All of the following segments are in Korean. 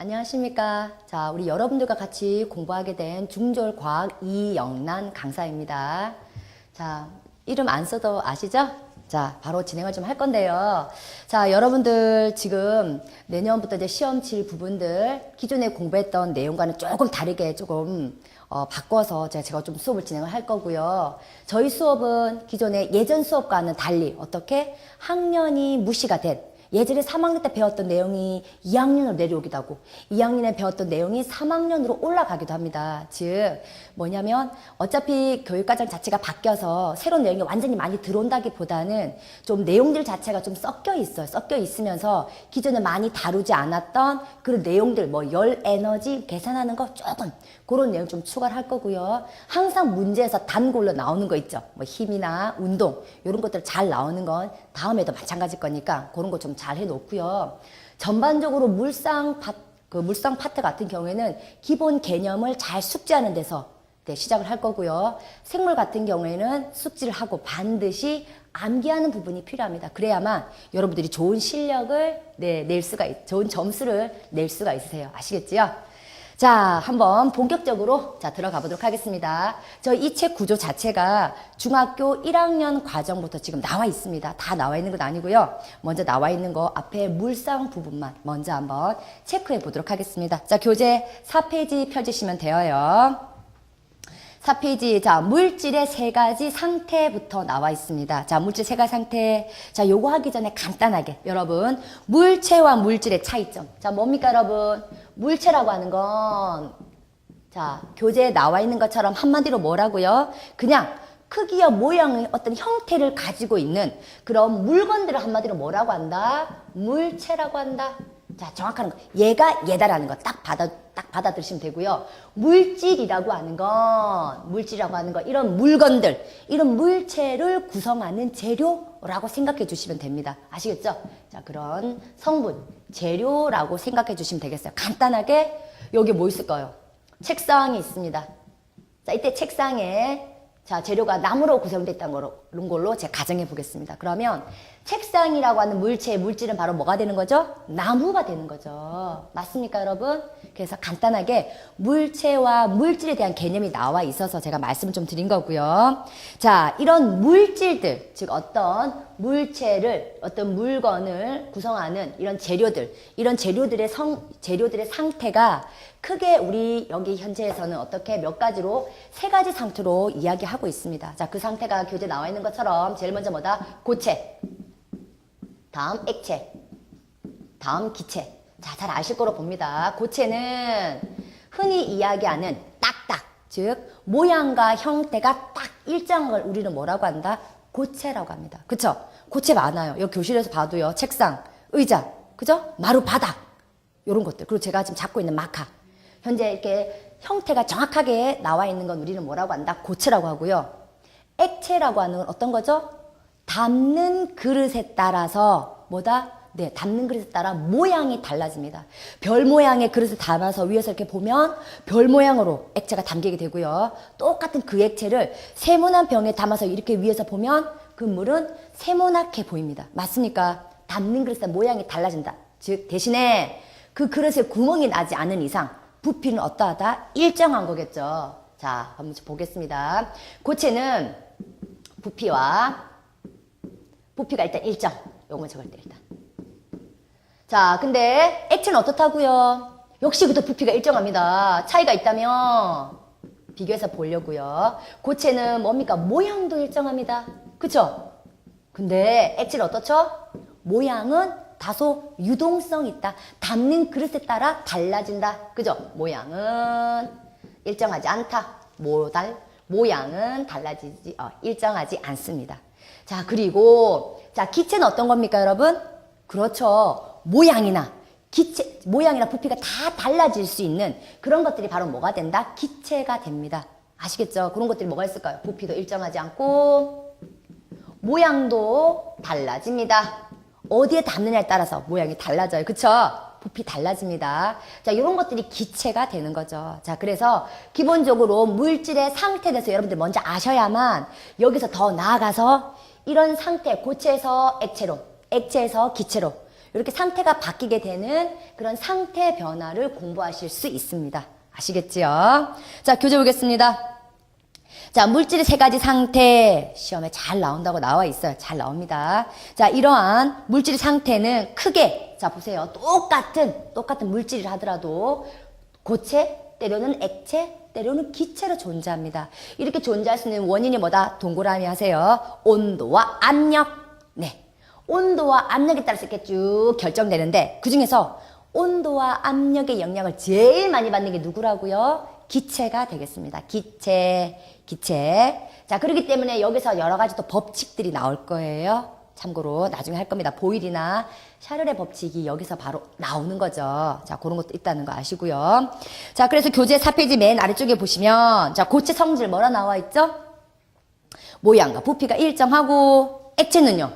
안녕하십니까. 자, 우리 여러분들과 같이 공부하게 된 중졸과학 이영란 강사입니다. 자, 이름 안 써도 아시죠? 자, 바로 진행을 좀 할 건데요. 자, 여러분들 지금 내년부터 이제 시험 칠 부분들 기존에 공부했던 내용과는 조금 다르게 바꿔서 제가 좀 수업을 진행을 할 거고요. 저희 수업은 기존의 예전 수업과는 달리 어떻게 학년이 무시가 된 예전에 3학년 때 배웠던 내용이 2학년으로 내려오기도 하고 2학년에 배웠던 내용이 3학년으로 올라가기도 합니다. 즉 뭐냐면 어차피 교육과정 자체가 바뀌어서 새로운 내용이 완전히 많이 들어온다기보다는 좀 내용들 자체가 좀 섞여 있어요. 섞여 있으면서 기존에 많이 다루지 않았던 그런 내용들 뭐 열 에너지 계산하는 거 조금 그런 내용 좀 추가를 할 거고요. 항상 문제에서 단골로 나오는 거 있죠. 뭐 힘이나 운동 이런 것들 잘 나오는 건 다음에도 마찬가지일 거니까 그런 거 좀 잘 해놓고요. 전반적으로 물상 파트 같은 경우에는 기본 개념을 잘 숙지하는 데서 시작을 할 거고요. 생물 같은 경우에는 숙지를 하고 반드시 암기하는 부분이 필요합니다. 그래야만 여러분들이 좋은 실력을 좋은 점수를 낼 수가 있으세요. 아시겠지요? 자, 한번 본격적으로 들어가 보도록 하겠습니다. 이 책 구조 자체가 중학교 1학년 과정부터 지금 나와 있습니다. 다 나와 있는 건 아니고요. 먼저 나와 있는 거 앞에 물상 부분만 먼저 한번 체크해 보도록 하겠습니다. 자, 교재 4페이지 펴주시면 되어요. 4페이지, 물질의 세 가지 상태부터 나와 있습니다. 자, 물질 세 가지 상태. 자, 요거 하기 전에 간단하게, 여러분, 물체와 물질의 차이점. 자, 뭡니까, 여러분? 물체라고 하는 건, 교재에 나와 있는 것처럼 한마디로 뭐라고요? 그냥 크기와 모양의 어떤 형태를 가지고 있는 그런 물건들을 한마디로 뭐라고 한다? 물체라고 한다. 자, 정확한 거. 얘가 얘다라는 거 딱 받아들이시면 되고요. 물질이라고 하는 건, 이런 물건들, 이런 물체를 구성하는 재료라고 생각해 주시면 됩니다. 아시겠죠? 자, 그런 성분, 재료라고 생각해 주시면 되겠어요. 간단하게, 여기 뭐 있을까요? 책상이 있습니다. 자, 이때 책상에, 재료가 나무로 구성됐다는 걸로 제가 가정해 보겠습니다. 그러면 책상이라고 하는 물질은 바로 뭐가 되는 거죠? 나무가 되는 거죠. 맞습니까, 여러분? 그래서 간단하게 물체와 물질에 대한 개념이 나와 있어서 제가 말씀을 좀 드린 거고요. 자, 이런 물질들, 즉 어떤 물건을 구성하는 이런 재료들의 상태가 크게 우리 여기 현재에서는 어떻게 몇 가지로 세 가지 상태로 이야기하고 있습니다. 자, 그 상태가 교재에 나와 있는 것처럼 제일 먼저 뭐다? 고체, 다음 액체, 다음 기체. 자, 잘 아실 거로 봅니다. 고체는 흔히 이야기하는 딱딱, 즉 모양과 형태가 딱 일정한 걸 우리는 뭐라고 한다? 고체라고 합니다. 그쵸? 고체 많아요. 여기 교실에서 봐도요. 책상, 의자, 그죠? 마루 바닥, 이런 것들. 그리고 제가 지금 잡고 있는 마카. 현재 이렇게 형태가 정확하게 나와 있는 건 우리는 뭐라고 한다? 고체라고 하고요. 액체라고 하는 건 어떤 거죠? 담는 그릇에 따라서 담는 그릇에 따라 모양이 달라집니다. 별 모양의 그릇을 담아서 위에서 이렇게 보면 별 모양으로 액체가 담기게 되고요. 똑같은 그 액체를 세모난 병에 담아서 이렇게 위에서 보면 그 물은 세모나게 보입니다. 맞습니까? 담는 그릇에 모양이 달라진다. 즉 대신에 그 그릇에 구멍이 나지 않은 이상 부피는 어떠하다? 일정한 거겠죠. 자, 한번 보겠습니다. 고체는 부피가 일단 일정. 요거 적을 때 일단. 자, 근데 액체는 어떻다고요? 역시 그것도 부피가 일정합니다. 차이가 있다면 비교해서 보려고요. 고체는 뭡니까? 모양도 일정합니다. 그쵸? 근데 액체는 어떻죠? 모양은 다소 유동성이 있다. 담는 그릇에 따라 달라진다. 그죠? 모양은 일정하지 않다. 모양은 일정하지 않습니다. 자, 그리고 기체는 어떤 겁니까, 여러분? 그렇죠. 모양이나 부피가 다 달라질 수 있는 그런 것들이 바로 뭐가 된다? 기체가 됩니다. 아시겠죠? 그런 것들이 뭐가 있을까요? 부피도 일정하지 않고 모양도 달라집니다. 어디에 담느냐에 따라서 모양이 달라져요. 그쵸? 부피 달라집니다. 자, 이런 것들이 기체가 되는 거죠. 자, 그래서 기본적으로 물질의 상태에 대해서 여러분들 먼저 아셔야만 여기서 더 나아가서 이런 상태, 고체에서 액체로, 액체에서 기체로 이렇게 상태가 바뀌게 되는 그런 상태 변화를 공부하실 수 있습니다. 아시겠지요? 자, 교재 보겠습니다. 자, 물질의 세 가지 상태 시험에 잘 나온다고 나와 있어요. 잘 나옵니다. 자, 이러한 물질의 상태는 크게 자 보세요. 똑같은 물질을 하더라도 고체, 때로는 액체, 때로는 기체로 존재합니다. 이렇게 존재할 수 있는 원인이 뭐다? 동그라미 하세요. 온도와 압력. 네, 온도와 압력에 따라서 이렇게 쭉 결정되는데 그 중에서 온도와 압력의 영향을 제일 많이 받는 게 누구라고요? 기체가 되겠습니다. 기체. 자, 그렇기 때문에 여기서 여러 가지 또 법칙들이 나올 거예요. 참고로 나중에 할 겁니다. 보일이나 샤를의 법칙이 여기서 바로 나오는 거죠. 자, 그런 것도 있다는 거 아시고요. 자, 그래서 교재 4페이지 맨 아래쪽에 보시면 자, 고체 성질 뭐라 나와 있죠? 모양과 부피가 일정하고 액체는요.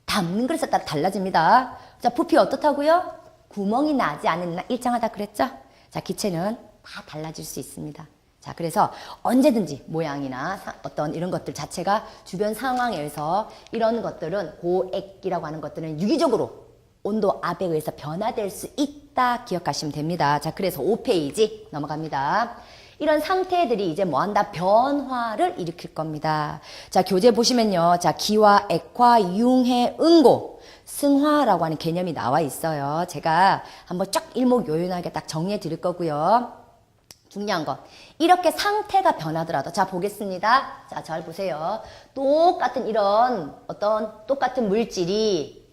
담는 그릇에 따라 달라집니다. 자, 부피 어떻다고요? 구멍이 나지 않는 일정하다 그랬죠? 자, 기체는 다 달라질 수 있습니다. 자, 그래서 언제든지 모양이나 어떤 이런 것들 자체가 주변 상황에서 이런 것들은 고액이라고 하는 것들은 유기적으로 온도 압에 의해서 변화될 수 있다 기억하시면 됩니다. 자, 그래서 5페이지 넘어갑니다. 이런 상태들이 이제 뭐 한다? 변화를 일으킬 겁니다. 자, 교재 보시면요. 자, 기화, 액화, 융해, 응고, 승화라고 하는 개념이 나와 있어요. 제가 한번 쫙 일목요연하게 딱 정리해 드릴 거고요. 중요한 건 이렇게 상태가 변하더라도 자 보겠습니다. 자, 잘 보세요. 똑같은 이런 똑같은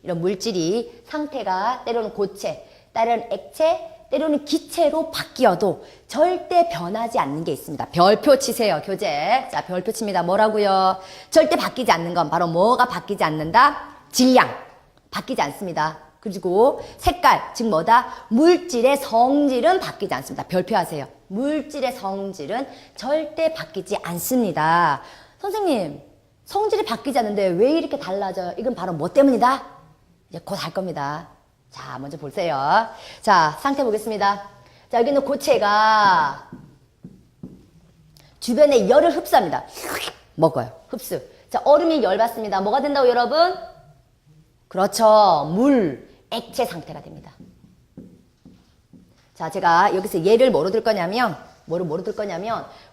이런 물질이 상태가 때로는 고체, 때로는 액체, 때로는 기체로 바뀌어도 절대 변하지 않는 게 있습니다. 별표 치세요, 교재. 자, 별표 칩니다. 뭐라고요? 절대 바뀌지 않는 건 바로 뭐가 바뀌지 않는다? 질량. 바뀌지 않습니다. 그리고 색깔, 즉 뭐다? 물질의 성질은 바뀌지 않습니다. 별표하세요. 물질의 성질은 절대 바뀌지 않습니다. 선생님, 성질이 바뀌지 않는데 왜 이렇게 달라져요? 이건 바로 뭐 때문이다? 이제 곧 할 겁니다. 자, 먼저 보세요. 자, 상태 보겠습니다. 자, 여기는 고체가 주변에 열을 흡수합니다. 먹어요. 흡수. 자, 얼음이 열 받습니다. 뭐가 된다고 여러분? 그렇죠. 액체 상태가 됩니다. 자, 제가 여기서 예를 뭐로 들 거냐면,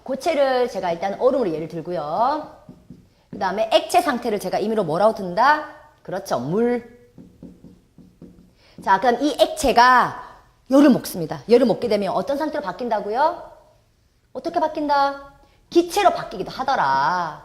고체를 제가 일단 얼음으로 예를 들고요. 그 다음에 액체 상태를 제가 임의로 뭐라고 든다? 그렇죠. 물. 자, 그럼 이 액체가 열을 먹습니다. 열을 먹게 되면 어떤 상태로 바뀐다고요? 어떻게 바뀐다? 기체로 바뀌기도 하더라.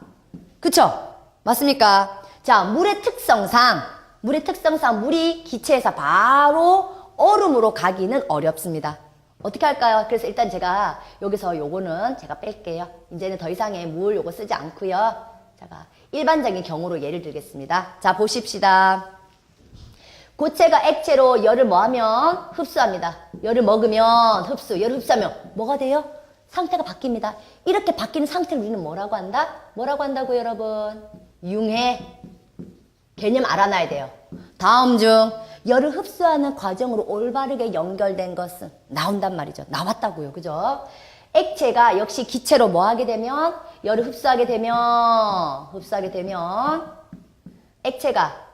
그쵸? 맞습니까? 자, 물의 특성상 물이 기체에서 바로 얼음으로 가기는 어렵습니다. 어떻게 할까요? 그래서 일단 제가 여기서 요거는 제가 뺄게요. 이제는 더 이상의 물 요거 쓰지 않고요. 제가 일반적인 경우로 예를 들겠습니다. 자, 보십시다. 고체가 액체로 열을 뭐하면 흡수합니다. 열을 먹으면 열을 흡수하면 뭐가 돼요? 상태가 바뀝니다. 이렇게 바뀌는 상태를 우리는 뭐라고 한다? 뭐라고 한다고 여러분? 융해. 개념 알아놔야 돼요. 다음 중 열을 흡수하는 과정으로 올바르게 연결된 것은 나온단 말이죠. 나왔다고요. 그죠? 액체가 역시 기체로 뭐하게 되면 열을 흡수하게 되면 액체가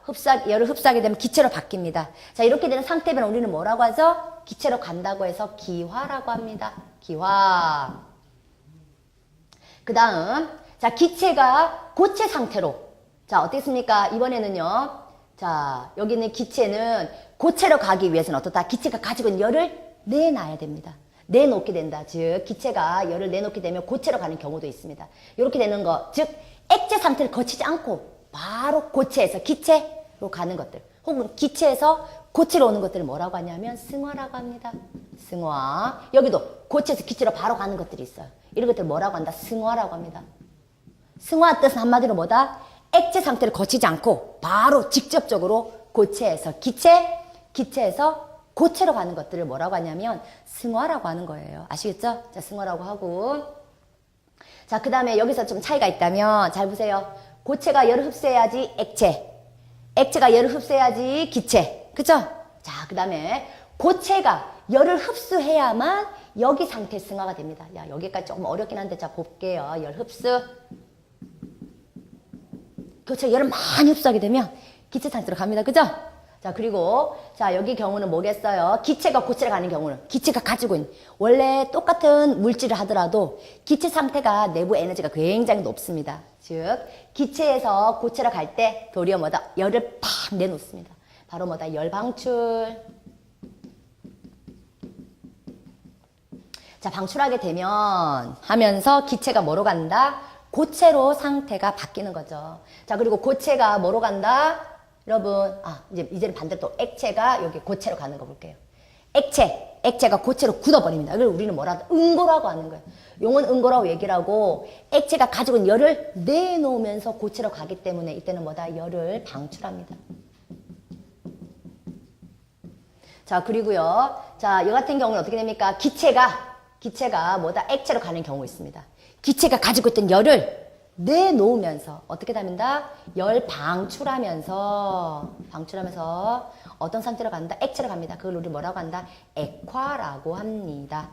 열을 흡수하게 되면 기체로 바뀝니다. 자, 이렇게 되는 상태면 우리는 뭐라고 하죠? 기체로 간다고 해서 기화라고 합니다. 기화. 그 다음, 자, 기체가 고체 상태로. 자, 어떻습니까? 이번에는요. 자, 여기 있는 기체는 고체로 가기 위해서는 어떻다? 기체가 가지고 있는 열을 내놔야 됩니다. 내놓게 된다. 즉, 기체가 열을 내놓게 되면 고체로 가는 경우도 있습니다. 이렇게 되는 거. 즉, 액체 상태를 거치지 않고 바로 고체에서 기체로 가는 것들. 혹은 기체에서 고체로 오는 것들을 뭐라고 하냐면 승화라고 합니다. 승화. 여기도 고체에서 기체로 바로 가는 것들이 있어요. 이런 것들 뭐라고 한다? 승화라고 합니다. 승화 뜻은 한마디로 뭐다? 액체 상태를 거치지 않고 바로 직접적으로 고체에서 기체에서 고체로 가는 것들을 뭐라고 하냐면 승화라고 하는 거예요. 아시겠죠? 자, 승화라고 하고. 자, 그 다음에 여기서 좀 차이가 있다면 잘 보세요. 고체가 열을 흡수해야지 액체가 열을 흡수해야지 기체. 그죠? 자, 그 다음에 고체가 열을 흡수해야만 여기 상태 승화가 됩니다. 야, 여기까지 조금 어렵긴 한데 자, 볼게요. 열 흡수. 고체가 열을 많이 흡수하게 되면 기체 상태로 갑니다. 그죠? 자, 그리고, 자, 여기 경우는 뭐겠어요? 기체가 고체로 가는 경우는, 기체가 가지고 있는, 원래 똑같은 물질을 하더라도 기체 상태가 내부 에너지가 굉장히 높습니다. 즉, 기체에서 고체로 갈 때 도리어 뭐다? 열을 팍 내놓습니다. 바로 뭐다? 열 방출. 자, 방출하게 되면 하면서 기체가 뭐로 간다? 고체로 상태가 바뀌는 거죠. 자, 그리고 고체가 뭐로 간다? 여러분, 이제는 반대로 또 액체가 여기 고체로 가는 거 볼게요. 액체가 고체로 굳어버립니다. 그걸 우리는 뭐라 응고라고 하는 거예요. 용은 응고라고 얘기를 하고, 액체가 가지고 있는 열을 내놓으면서 고체로 가기 때문에 이때는 뭐다? 열을 방출합니다. 자, 그리고요. 자, 이 같은 경우는 어떻게 됩니까? 기체가 뭐다? 액체로 가는 경우 있습니다. 기체가 가지고 있던 열을 내놓으면서 어떻게 됩니다? 열 방출하면서 어떤 상태로 간다? 액체로 갑니다. 그걸 우리 뭐라고 한다? 액화라고 합니다.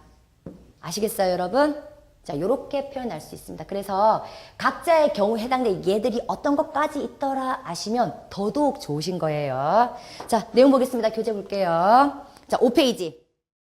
아시겠어요, 여러분? 자, 요렇게 표현할 수 있습니다. 그래서 각자의 경우 해당된 얘들이 어떤 것까지 있더라 아시면 더더욱 좋으신 거예요. 자, 내용 보겠습니다. 교재 볼게요. 자, 5페이지.